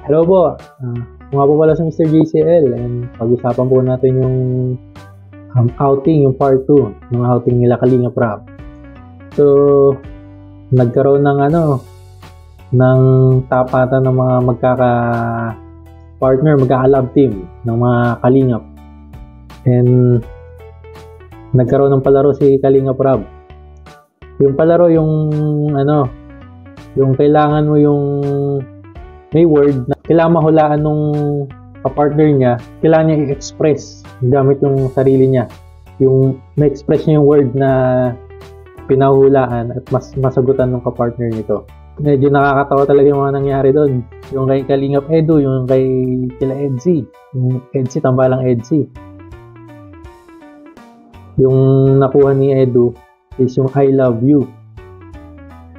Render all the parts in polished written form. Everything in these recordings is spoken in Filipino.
Hello po. Nga po pala si Mr. JCL and pag-usapan po natin yung outing, yung part 2 ng outing nila Kalingap Rap. So, nagkaroon ng ng tapatan ng mga magkaka-partner, magkaka-love team ng mga Kalingap. And nagkaroon ng palaro si Kalingap Rap. Yung palaro yung yung kailangan mo yung may word na kailangan mahulaan nung kapartner niya, kailangan niya i-express gamit yung sarili niya. Yung na-express niya yung word na pinahulaan at masagutan ng kapartner nito. Medyo nakakatawa talaga yung mga nangyari doon. Yung kay Kalingap Edu, yung kay kila Edsy. Yung Edsy, tambalang Edsy. Yung nakuha ni Edu is yung I love you.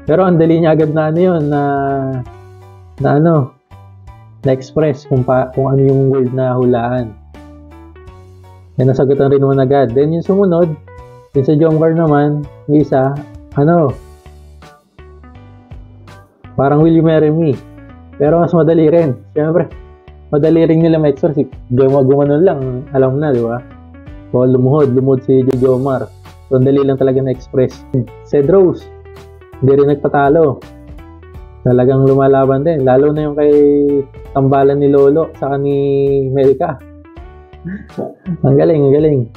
Pero ang dali niya agad na na-express kung ano yung word na hulaan. Yan, nasagutan rin naman agad. Then yung sumunod, yung sa Jomcar naman, yung isa, parang will you marry me? Pero mas madali rin. Siyempre, madali rin nila ma-express. Gumanon lang, alam na, di ba? So, lumuhod si Jomcar. So, ang dali lang talaga na-express. Said Rose, hindi rin nagpatalo. Talagang lumalaban din. Lalo na yung kay tambalan ni Lolo saka ni Melka. Ang galing.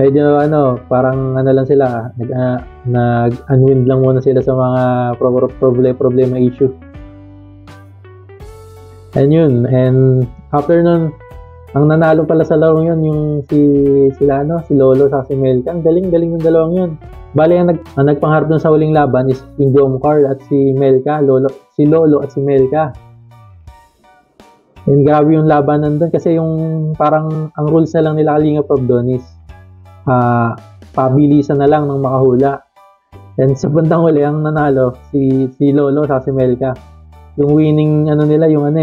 Medyo parang lang sila. Nag-unwind lang muna sila sa mga problema issue. And yun. And after nun, ang nanalo pala sa larong yun, yung si Lolo saka si Melka. Ang galing ng dalawang yun. Bali, ang nagpangharap dun sa huling laban is si Jomcar at si Melka, si Lolo at si Melka. And grabe yung laban nandun kasi yung parang ang rules na lang nila Kalingap Rap doon is pabilisan na lang ng makahula. And sa bandang huli, ang nanalo si Lolo at si Melka. Yung winning nila yung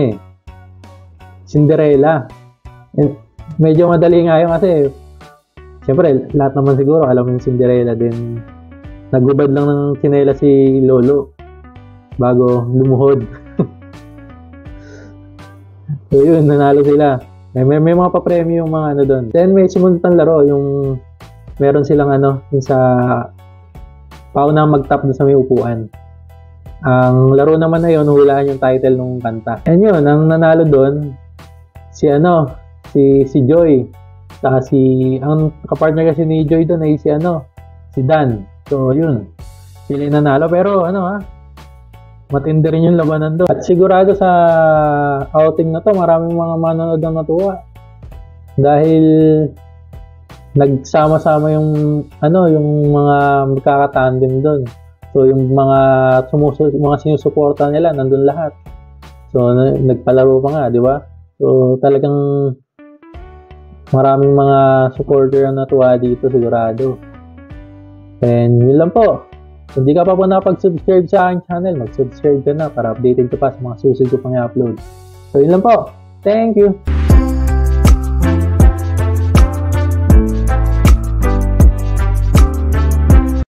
Cinderella. And medyo madali nga yun kasi siyempre, lahat naman siguro alam mo yung Cinderella, din nagubad lang ng kinela si Lolo bago lumuhod. So yun, nanalo sila. May mga papremyo yung mga doon. Then may sumunod ng laro, yung meron silang yung sa paunang mag-top doon sa may upuan. Ang laro naman na yun, hulaan yung title ng kanta. And yun, ang nanalo doon, si Joy. Saka ang kapartner kasi ni Joy doon ay si Dan. So, yun. Sila yung nanalo. Pero, matindi rin yung labanan doon. At sigurado sa outing na to, maraming mga manonood ang natuwa. Dahil, nagsama-sama yung mga magkakatandem doon. So, yung mga sinusuporta nila, nandun lahat. So, nagpalaro pa nga, di ba? So, talagang maraming mga supporter ang natuwa dito, sigurado. And yun lang po. Kung di ka pa po nakapag-subscribe sa aking channel, mag-subscribe ka na para updated ka pa sa mga susunod ko pang i-upload. So yun lang po. Thank you!